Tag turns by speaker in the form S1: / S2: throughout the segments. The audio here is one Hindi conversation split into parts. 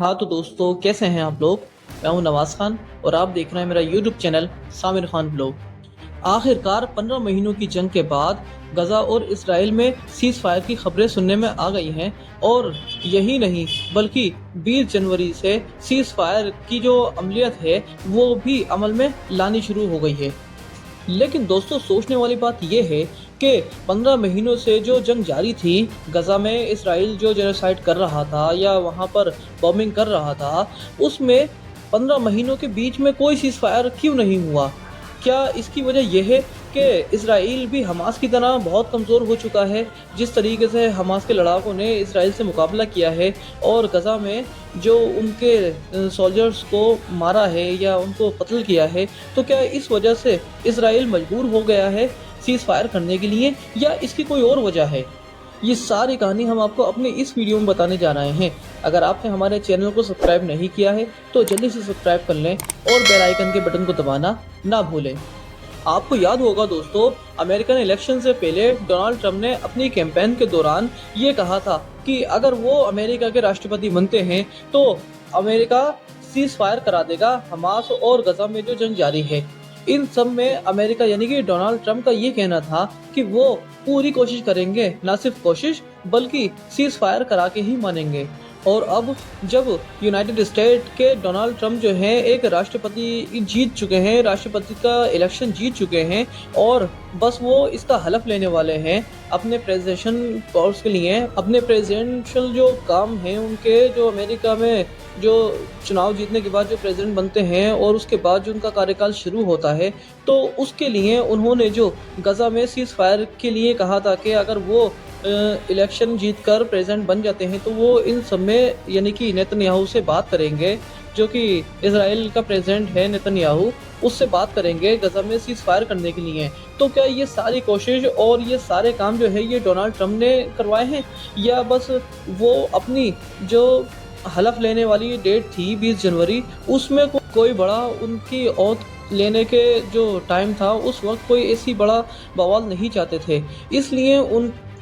S1: हाँ तो दोस्तों, कैसे हैं आप लोग। मैं हूं नवाज खान और आप देख रहे हैं मेरा यूट्यूब चैनल सामिर खान ब्लॉग। आखिरकार 15 महीनों की जंग के बाद गजा और इसराइल में सीज फायर की खबरें सुनने में आ गई हैं। और यही नहीं बल्कि 20 जनवरी से सीज फायर की जो अमलियत है वो भी अमल में लानी शुरू हो गई है। लेकिन दोस्तों, सोचने वाली बात यह है कि 15 महीनों से जो जंग जारी थी, गजा में इसराइल जो जेनोसाइड कर रहा था या वहाँ पर बॉम्बिंग कर रहा था, उसमें 15 महीनों के बीच में कोई सीज फायर क्यों नहीं हुआ। क्या इसकी वजह यह है कि इसराइल भी हमास की तरह बहुत कमज़ोर हो चुका है। जिस तरीके से हमास के लड़ाकों ने इसराइल से मुकाबला किया है और गजा में जो उनके सोल्जर्स को मारा है या उनको कत्ल किया है, तो क्या इस वजह से इसराइल मजबूर हो गया है सीज़ फायर करने के लिए, या इसकी कोई और वजह है। ये सारी कहानी हम आपको अपने इस वीडियो में बताने जा रहे हैं। अगर आपने हमारे चैनल को सब्सक्राइब नहीं किया है तो जल्दी से सब्सक्राइब कर लें और बेल आइकन के बटन को दबाना ना भूलें। आपको याद होगा दोस्तों, अमेरिकन इलेक्शन से पहले डोनाल्ड ट्रंप ने अपनी कैंपेन के दौरान ये कहा था कि अगर वो अमेरिका के राष्ट्रपति बनते हैं तो अमेरिका सीज फायर करा देगा हमास और गजा में जो जंग जारी है। इन सब में अमेरिका यानी कि डोनाल्ड ट्रंप का ये कहना था कि वो पूरी कोशिश करेंगे, ना सिर्फ कोशिश बल्कि सीज फायर करा के ही मानेंगे। और अब जब यूनाइटेड स्टेट के डोनाल्ड ट्रंप जो हैं एक राष्ट्रपति जीत चुके हैं, राष्ट्रपति का इलेक्शन जीत चुके हैं और बस वो इसका हलफ लेने वाले हैं अपने प्रेसिडेंशियल कोर्स के लिए, अपने प्रेसिडेंशियल जो काम हैं उनके, जो अमेरिका में जो चुनाव जीतने के बाद जो प्रेसिडेंट बनते हैं और उसके बाद जो उनका कार्यकाल शुरू होता है, तो उसके लिए उन्होंने जो गजा में सीज फायर के लिए कहा था कि अगर वो इलेक्शन जीतकर प्रेसिडेंट बन जाते हैं तो वो इन सब में यानी कि नेतन्याहू से बात करेंगे, जो कि इसराइल का प्रेसिडेंट है नेतन्याहू, उससे बात करेंगे गजा में सीज फायर करने के लिए। तो क्या ये सारी कोशिश और ये सारे काम जो है ये डोनाल्ड ट्रंप ने करवाए हैं, या बस वो अपनी जो हलफ लेने वाली डेट थी 20 जनवरी, उसमें कोई बड़ा उनकी औत लेने के जो टाइम था उस वक्त कोई ऐसी बड़ा बवाल नहीं चाहते थे, इसलिए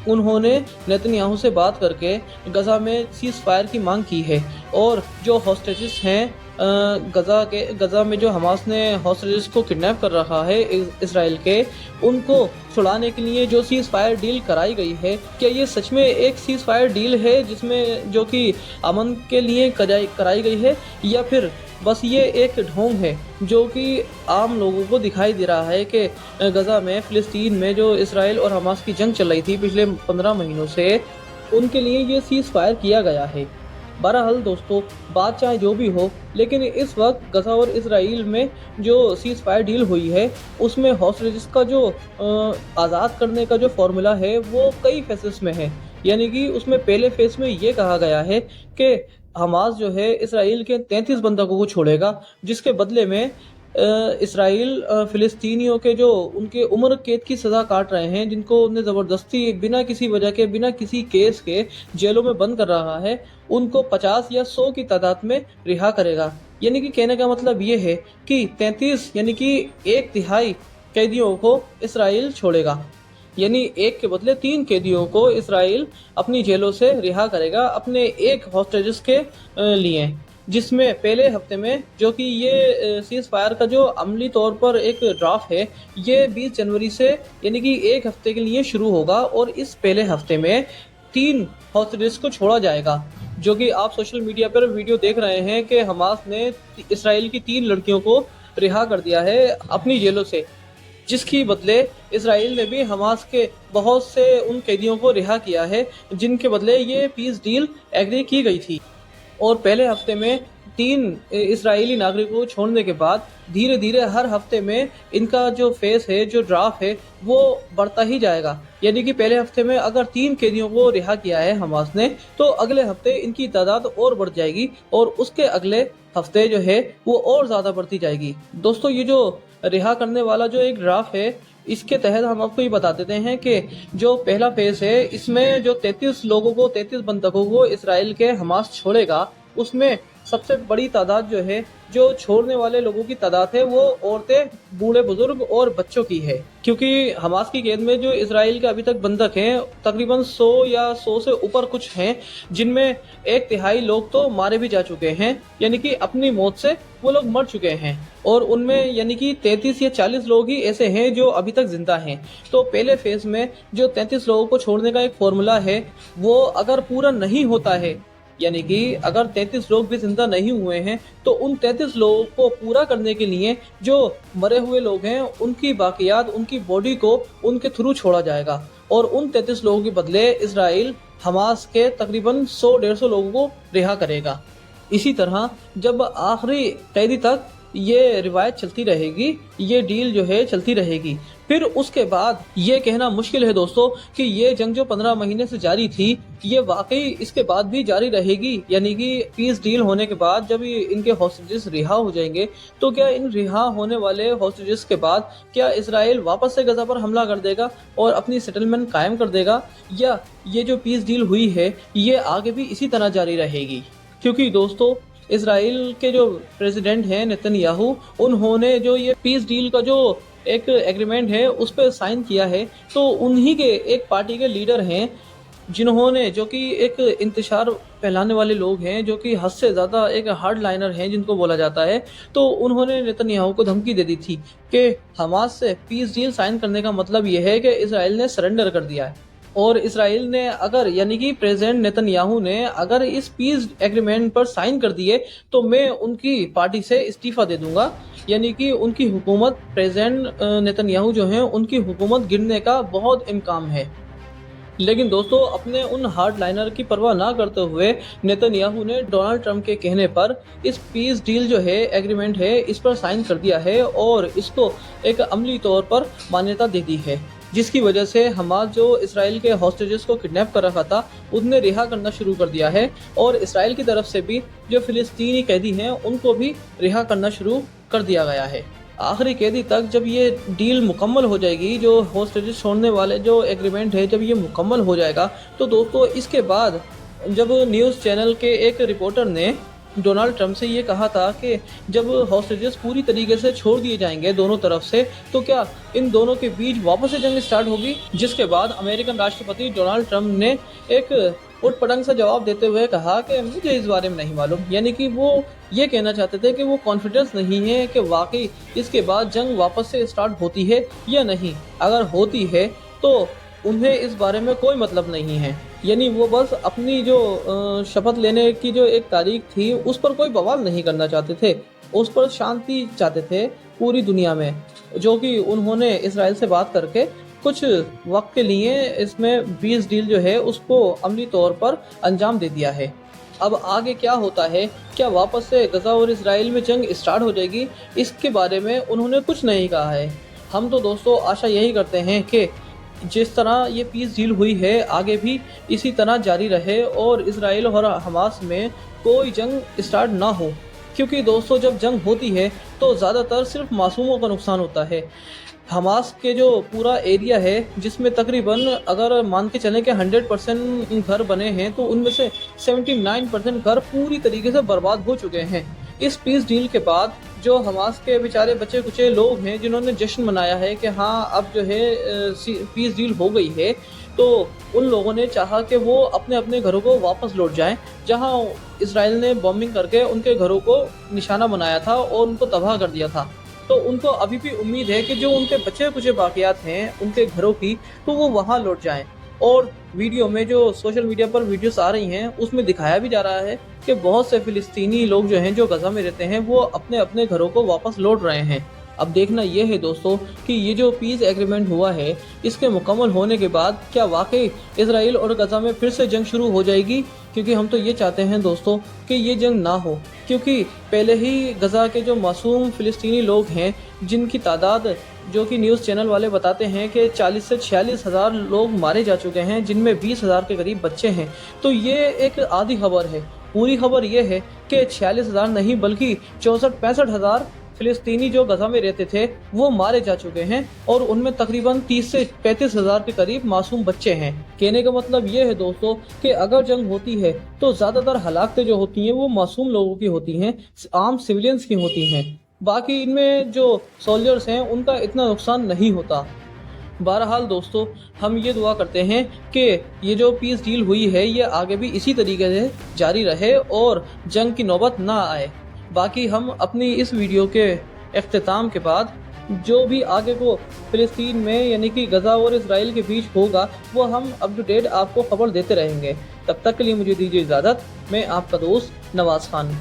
S1: उन्होंने नेतन्याहू से बात करके गजा में सीज फायर की मांग की है। और जो हॉस्टेजेस हैं गजा में जो हमास ने हॉस्टेजेस को किडनैप कर रखा है इसराइल के, उनको छुड़ाने के लिए जो सीज फायर डील कराई गई है, क्या ये सच में एक सीज फायर डील है जिसमें जो कि अमन के लिए कराई गई है, या फिर बस ये एक ढोंग है जो कि आम लोगों को दिखाई दे रहा है कि गजा में फ़िलिस्तीन में जो इसराइल और हमास की जंग चल रही थी पिछले 15 महीनों से, उनके लिए ये सीज़ फायर किया गया है। बहरहाल दोस्तों, बात चाहे जो भी हो, लेकिन इस वक्त गजा और इसराइल में जो सीज़ फायर डील हुई है उसमें हॉस्टेजेस का जो आज़ाद करने का जो फॉर्मूला है वो कई फेसेस में है। यानी कि उसमें पहले फेस में ये कहा गया है कि हमास जो है इसराइल के 33 बंधकों को छोड़ेगा, जिसके बदले में इसराइल फ़िलिस्तीनियों के जो उनके उम्र कैद की सज़ा काट रहे हैं, जिनको उन्हें ज़बरदस्ती बिना किसी वजह के, बिना किसी केस के जेलों में बंद कर रहा है, उनको 50 या 100 की तादाद में रिहा करेगा। यानी कि कहने का मतलब ये है कि 33 यानी कि 1/3 कैदियों को इसराइल छोड़ेगा। यानी एक के बदले 3 कैदियों को इसराइल अपनी जेलों से रिहा करेगा अपने एक हॉस्टेजेस के लिए, जिसमें पहले हफ्ते में जो कि ये सीज फायर का जो अमली तौर पर एक ड्राफ्ट है ये 20 जनवरी से यानी कि एक हफ्ते के लिए शुरू होगा और इस पहले हफ्ते में 3 हॉस्टेजेस को छोड़ा जाएगा। जो कि आप सोशल मीडिया पर वीडियो देख रहे हैं कि हमास ने इसराइल की 3 लड़कियों को रिहा कर दिया है अपनी जेलों से, जिसकी बदले इसराइल ने भी हमास के बहुत से उन कैदियों को रिहा किया है जिनके बदले ये पीस डील एग्री की गई थी। और पहले हफ्ते में 3 इजरायली नागरिकों को छोड़ने के बाद धीरे धीरे हर हफ्ते में इनका जो फेस है, जो ड्राफ्ट है, वो बढ़ता ही जाएगा। यानी कि पहले हफ्ते में अगर 3 कैदियों को रिहा किया है हमास ने, तो अगले हफ्ते इनकी तादाद और बढ़ जाएगी और उसके अगले हफ्ते जो है वो और ज़्यादा बढ़ती जाएगी। दोस्तों, ये जो रिहा करने वाला जो एक ड्राफ्ट है, इसके तहत हम आपको ये बता देते हैं कि जो पहला फेज है इसमें जो 33 लोगों को, 33 बंधकों को इसराइल के हमास छोड़ेगा, उसमें सबसे बड़ी तादाद जो है, जो छोड़ने वाले लोगों की तादाद है, वो औरतें, बूढ़े बुजुर्ग और बच्चों की है। क्योंकि हमास की कैद में जो इसराइल के अभी तक बंधक हैं, तकरीबन 100 या 100 से ऊपर कुछ हैं, जिनमें 1/3 लोग तो मारे भी जा चुके हैं, यानी कि अपनी मौत से वो लोग मर चुके हैं। और उनमें यानी कि 33 या 40 लोग ही ऐसे हैं जो अभी तक जिंदा हैं। तो पहले फेज में जो 33 लोगों को छोड़ने का एक फॉर्मूला है, वो अगर पूरा नहीं होता है, यानी कि अगर 33 लोग भी जिंदा नहीं हुए हैं, तो उन 33 लोगों को पूरा करने के लिए जो मरे हुए लोग हैं, उनकी बाकियात, उनकी बॉडी को उनके थ्रू छोड़ा जाएगा। और उन 33 लोगों के बदले इसराइल हमास के तकरीबन 100-150 लोगों को रिहा करेगा। इसी तरह जब आखिरी कैदी तक ये रिवायत चलती रहेगी, ये डील जो है चलती रहेगी। फिर उसके बाद ये कहना मुश्किल है दोस्तों कि ये जंग जो 15 महीने से जारी थी, ये वाकई इसके बाद भी जारी रहेगी। यानी कि पीस डील होने के बाद जब इनके हॉस्टेजेस रिहा हो जाएंगे, तो क्या इन रिहा होने वाले हॉस्टेजेस के बाद क्या इसराइल वापस से गजा पर हमला कर देगा और अपनी सेटलमेंट कायम कर देगा, या ये जो पीस डील हुई है ये आगे भी इसी तरह जारी रहेगी? क्योंकि दोस्तों इसराइल के जो प्रेसिडेंट हैं नेतन्याहू, उन्होंने जो ये पीस डील का जो एक एग्रीमेंट है उस पर साइन किया है, तो उन्हीं के एक पार्टी के लीडर हैं जिन्होंने, जो कि एक इंतशार फैलाने वाले लोग हैं, जो कि हद से ज़्यादा एक हार्ड लाइनर हैं जिनको बोला जाता है, तो उन्होंने नेतन्याहू को धमकी दे दी थी कि हमास से पीस डील साइन करने का मतलब ये है कि इसराइल ने सरेंडर कर दिया है। और इसराइल ने अगर, यानी कि प्रेसिडेंट नेतन्याहू ने अगर इस पीस एग्रीमेंट पर साइन कर दिए, तो मैं उनकी पार्टी से इस्तीफा दे दूंगा। यानी कि उनकी हुकूमत, प्रेसिडेंट नेतन्याहू जो हैं, उनकी हुकूमत गिरने का बहुत इम्कान है। लेकिन दोस्तों अपने उन हार्ड लाइनर की परवाह ना करते हुए नेतन्याहू ने डोनाल्ड ट्रंप के कहने पर इस पीस डील जो है, एग्रीमेंट है, इस पर साइन कर दिया है और इसको एक अमली तौर पर मान्यता दे दी है, जिसकी वजह से हमास जो इसराइल के हॉस्टेजेस को किडनैप कर रखा था, उन्हें रिहा करना शुरू कर दिया है। और इसराइल की तरफ से भी जो फिलिस्तीनी कैदी हैं उनको भी रिहा करना शुरू कर दिया गया है। आखिरी कैदी तक जब ये डील मुकम्मल हो जाएगी, जो हॉस्टेजेस छोड़ने वाले जो एग्रीमेंट है, जब ये मुकम्मल हो जाएगा, तो दोस्तों इसके बाद जब न्यूज़ चैनल के एक रिपोर्टर ने डोनाल्ड ट्रंप से ये कहा था कि जब हॉस्टेजेस पूरी तरीके से छोड़ दिए जाएंगे दोनों तरफ से, तो क्या इन दोनों के बीच वापस से जंग स्टार्ट होगी? जिसके बाद अमेरिकन राष्ट्रपति डोनाल्ड ट्रंप ने एक उटपटांग सा जवाब देते हुए कहा कि मुझे इस बारे में नहीं मालूम। यानी कि वो ये कहना चाहते थे कि वो कॉन्फिडेंस नहीं है कि वाकई इसके बाद जंग वापस से स्टार्ट होती है या नहीं। अगर होती है तो उन्हें इस बारे में कोई मतलब नहीं है। यानी वो बस अपनी जो शपथ लेने की जो एक तारीख थी, उस पर कोई बवाल नहीं करना चाहते थे, उस पर शांति चाहते थे पूरी दुनिया में, जो कि उन्होंने इसराइल से बात करके कुछ वक्त के लिए इसमें पीस डील जो है उसको अमली तौर पर अंजाम दे दिया है। अब आगे क्या होता है, क्या वापस से गजा और इसराइल में जंग स्टार्ट हो जाएगी, इसके बारे में उन्होंने कुछ नहीं कहा है। हम तो दोस्तों आशा यही करते हैं कि जिस तरह ये पीस डील हुई है, आगे भी इसी तरह जारी रहे और इसराइल और हमास में कोई जंग स्टार्ट ना हो। क्योंकि दोस्तों जब जंग होती है तो ज़्यादातर सिर्फ मासूमों का नुकसान होता है। हमास के जो पूरा एरिया है, जिसमें तकरीबन अगर मान के चलें कि 100% घर बने हैं, तो उनमें से 79% घर पूरी तरीके से बर्बाद हो चुके हैं। इस पीस डील के बाद जो हमास के बेचारे बचे कुचे लोग हैं, जिन्होंने जश्न मनाया है कि हाँ अब जो है पीस डील हो गई है, तो उन लोगों ने चाहा कि वो अपने अपने घरों को वापस लौट जाएं, जहां इसराइल ने बॉम्बिंग करके उनके घरों को निशाना बनाया था और उनको तबाह कर दिया था। तो उनको अभी भी उम्मीद है कि जो उनके बचे कुछ बाकियात हैं उनके घरों की, तो वो वहाँ लौट जाएं। और वीडियो में जो सोशल मीडिया पर वीडियोस आ रही हैं, उसमें दिखाया भी जा रहा है कि बहुत से फिलिस्तीनी लोग जो हैं, जो गजा में रहते हैं, वो अपने अपने घरों को वापस लौट रहे हैं। अब देखना यह है दोस्तों कि ये जो पीस एग्रीमेंट हुआ है, इसके मुकम्मल होने के बाद क्या वाकई इसराइल और गजा में फिर से जंग शुरू हो जाएगी? क्योंकि हम तो ये चाहते हैं दोस्तों कि ये जंग ना हो, क्योंकि पहले ही गजा के जो मासूम फिलिस्तीनी लोग हैं, जिनकी तादाद, जो कि न्यूज़ चैनल वाले बताते हैं कि 40 से 46 हज़ार लोग मारे जा चुके हैं, जिनमें 20 हज़ार के करीब बच्चे हैं। तो ये एक आधी खबर है। पूरी खबर ये है कि 46 हज़ार नहीं बल्कि 64-65 हज़ार फिलिस्तीनी जो गजा में रहते थे वो मारे जा चुके हैं और उनमें तकरीबन 30 से 35 हजार के करीब मासूम बच्चे हैं। कहने का मतलब ये है दोस्तों कि अगर जंग होती है तो ज्यादातर हलाकतें जो होती हैं वो मासूम लोगों की होती हैं, आम सिविलियंस की होती हैं। बाकी इनमें जो सोल्जर्स हैं उनका इतना नुकसान नहीं होता। बहरहाल दोस्तों, हम ये दुआ करते हैं कि ये जो पीस डील हुई है ये आगे भी इसी तरीके से जारी रहे और जंग की नौबत ना आए। बाकी हम अपनी इस वीडियो के अख्तिताम के बाद जो भी आगे को फ़िलिस्तीन में यानी कि गजा और इसराइल के बीच होगा वो हम अप टू डेट आपको खबर देते रहेंगे। तब तक के लिए मुझे दीजिए इजाज़त। मैं आपका दोस्त नवाज़ खान।